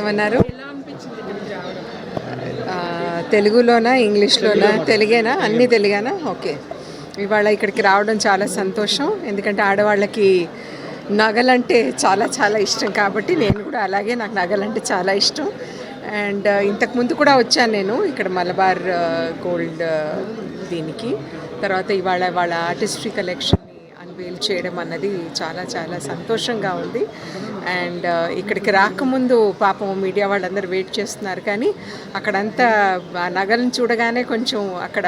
ఏమన్నారు? తెలుగులోనా ఇంగ్లీష్లోనా? తెలుగేనా? అన్నీ తెలుగేనా? ఓకే. ఇవాళ ఇక్కడికి రావడం చాలా సంతోషం. ఎందుకంటే ఆడవాళ్ళకి నగలంటే చాలా చాలా ఇష్టం కాబట్టి నేను కూడా అలాగే, నాకు నగలంటే చాలా ఇష్టం. అండ్ ఇంతకుముందు కూడా వచ్చాను నేను ఇక్కడ మలబార్ గోల్డ్ దీనికి. తర్వాత ఇవాళ వాళ్ళ ఆర్టిస్ట్రీ కలెక్షన్ని అన్వేల్ చేయడం అన్నది చాలా చాలా సంతోషంగా ఉంది. అండ్ ఇక్కడికి రాకముందు పాపం మీడియా వాళ్ళందరూ వెయిట్ చేస్తున్నారు, కానీ అక్కడంతా ఆ నగలను చూడగానే కొంచెం అక్కడ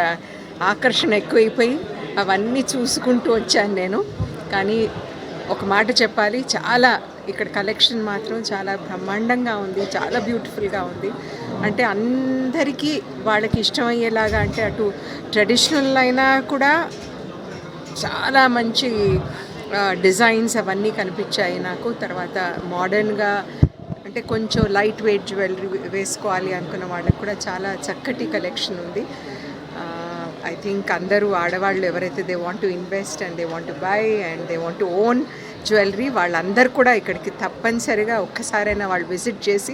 ఆకర్షణ ఎక్కువైపోయి అవన్నీ చూసుకుంటూ వచ్చాను నేను. కానీ ఒక మాట చెప్పాలి, చాలా ఇక్కడ కలెక్షన్ మాత్రం చాలా బ్రహ్మాండంగా ఉంది, చాలా బ్యూటిఫుల్గా ఉంది. అంటే అందరికీ వాళ్ళకి ఇష్టమయ్యేలాగా, అంటే అటు ట్రెడిషనల్ అయినా కూడా చాలా మంచి డిజైన్స్ అవన్నీ కనిపించాయి నాకు. తర్వాత మోడర్న్గా అంటే కొంచెం లైట్ వెయిట్ జ్యువెలరీ వేసుకోవాలి అనుకున్న వాళ్ళకి కూడా చాలా చక్కటి కలెక్షన్ ఉంది. ఐ థింక్ అందరూ ఆడవాళ్ళు ఎవరైతే they want to invest and they want to buy and they want to own jewellery, వాళ్ళందరూ కూడా ఇక్కడికి తప్పనిసరిగా ఒక్కసారైనా వాళ్ళు విజిట్ చేసి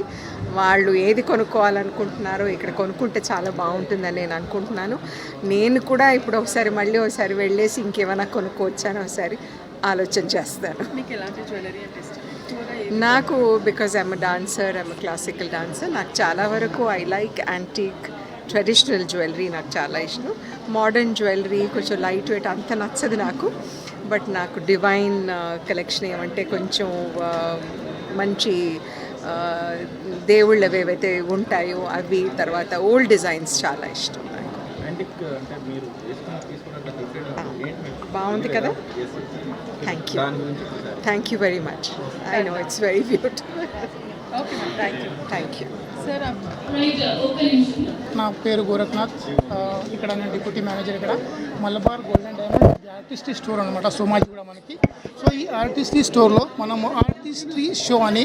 వాళ్ళు ఏది కొనుక్కోవాలనుకుంటున్నారో ఇక్కడ కొనుక్కుంటే చాలా బాగుంటుందని నేను అనుకుంటున్నాను. నేను కూడా ఇప్పుడు మళ్ళీ ఒకసారి వెళ్ళేసి ఇంకేమైనా కొనుక్కోవచ్చాను ఒకసారి ఆలోచన చేస్తాను. నాకు because I'm dancer, I'm classical dancer, నాకు చాలా వరకు I like antique traditional jewellery నాకు చాలా ఇష్టం. మోడర్న్ జ్యువెలరీ కొంచెం లైట్ వెయిట్ అంత నచ్చదు నాకు. బట్ నాకు డివైన్ కలెక్షన్ ఏమంటే కొంచెం మంచి దేవుళ్ళు ఏవైతే ఉంటాయో అవి, తర్వాత ఓల్డ్ డిజైన్స్ చాలా ఇష్టం నాకు. బాగుంది కదా? Thank you very much. I know it's very beautiful. Thank you. నా పేరు గోరఖ్నాథ్. ఇక్కడ నేను డిప్యూటీ మేనేజర్ ఇక్కడ Malabar gold and diamond artistry store అనమాట, సోమాజి కూడా మనకి. సో ఈ ఆర్టిస్ట్రీ స్టోర్లో మనము ఆర్టిస్ట్రీ షో అని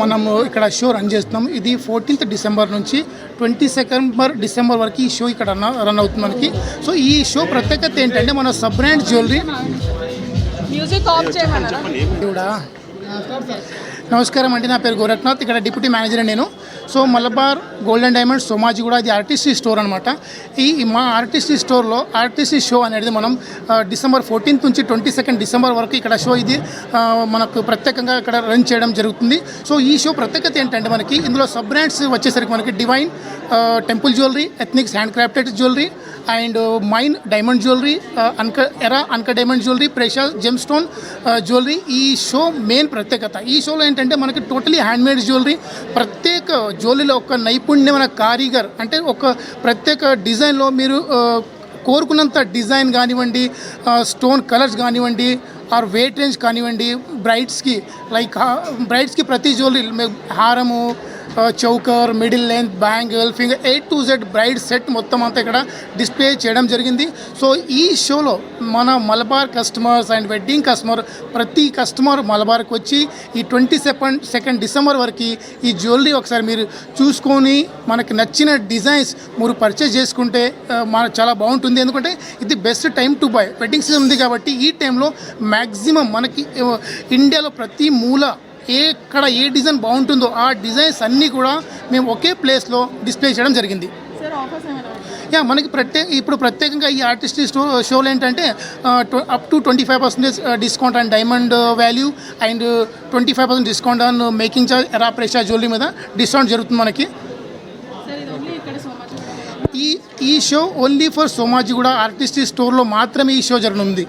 మనము ఇక్కడ షో రన్ చేస్తున్నాము. ఇది 14th డిసెంబర్ నుంచి 22nd డిసెంబర్ వరకు ఈ షో ఇక్కడ రన్ అవుతుంది మనకి. సో ఈ షో ప్రత్యేకత ఏంటంటే మన sub brand jewellery. Music off చేయమన్నారా? కూడా నమస్కారం అండి, నా పేరు గోరఖ్నాథ్, ఇక్కడ డిప్యూటీ మేనేజర్ నేను. So Malabar gold and diamond సోమాజి కూడా ఇది ఆర్టిస్ట్రీ స్టోర్ అనమాట. మా ఆర్టిస్ట్రీ స్టోర్లో ఆర్టిస్ట్రీ షో అనేది మనం December 14th నుంచి 22nd డిసెంబర్ వరకు ఇక్కడ షో ఇది మనకు ప్రత్యేకంగా ఇక్కడ రన్ చేయడం జరుగుతుంది. సో ఈ షో ప్రత్యేకత ఏంటంటే మనకి ఇందులో సబ్ బ్రాండ్స్ వచ్చేసరికి మనకి divine temple jewellery, ethnics hand crafted jewellery and mine diamond jewellery, uncut diamond jewellery, precious gem stone jewellery. ఈ షో మెయిన్ ప్రత్యేకత. ఈ షోలో ఏంటంటే మనకి టోటలీ హ్యాండ్మేడ్ జ్యువెలరీ, ప్రత్యేక జ్యువెలరీలో ఒక నైపుణ్యమైన కారీగర్, అంటే ఒక ప్రత్యేక డిజైన్లో మీరు కోరుకున్నంత డిజైన్ కానివ్వండి, స్టోన్ కలర్స్ కానివ్వండి, ఆర్ వెయిట్ రేంజ్ కానివ్వండి, బ్రైడ్స్కి ప్రతి జ్యువెలరీ హారము, choker, middle length, bangle, finger, A to Z bride set మొత్తం అంతా ఇక్కడ డిస్ప్లే చేయడం జరిగింది. సో ఈ షోలో మన Malabar customers and wedding customer, ప్రతి కస్టమర్ మలబార్కి వచ్చి ఈ 22nd డిసెంబర్ వరకు ఈ జ్యువెలరీ ఒకసారి మీరు చూసుకొని మనకి నచ్చిన డిజైన్స్ మీరు పర్చేస్ చేసుకుంటే చాలా బాగుంటుంది. ఎందుకంటే ఇది best time to buy. Wedding season ఉంది కాబట్టి ఈ టైంలో మ్యాక్సిమం మనకి ఇండియాలో ప్రతి మూల ఎక్కడ ఏ డిజైన్ బాగుంటుందో ఆ డిజైన్స్ అన్నీ కూడా మేము ఒకే ప్లేస్లో డిస్ప్లే చేయడం జరిగింది. మనకి ఇప్పుడు ప్రత్యేకంగా ఈ ఆర్టిస్ట్రీ షోలో ఏంటంటే up to 25% discount on diamond value and 25% discount on making charge, ఎరా ప్రెషర్ జ్యువెలరీ మీద డిస్కౌంట్ జరుగుతుంది మనకి. ఈ show only for Somajiguda artistry స్టోర్లో మాత్రమే ఈ షో జరగనుంది.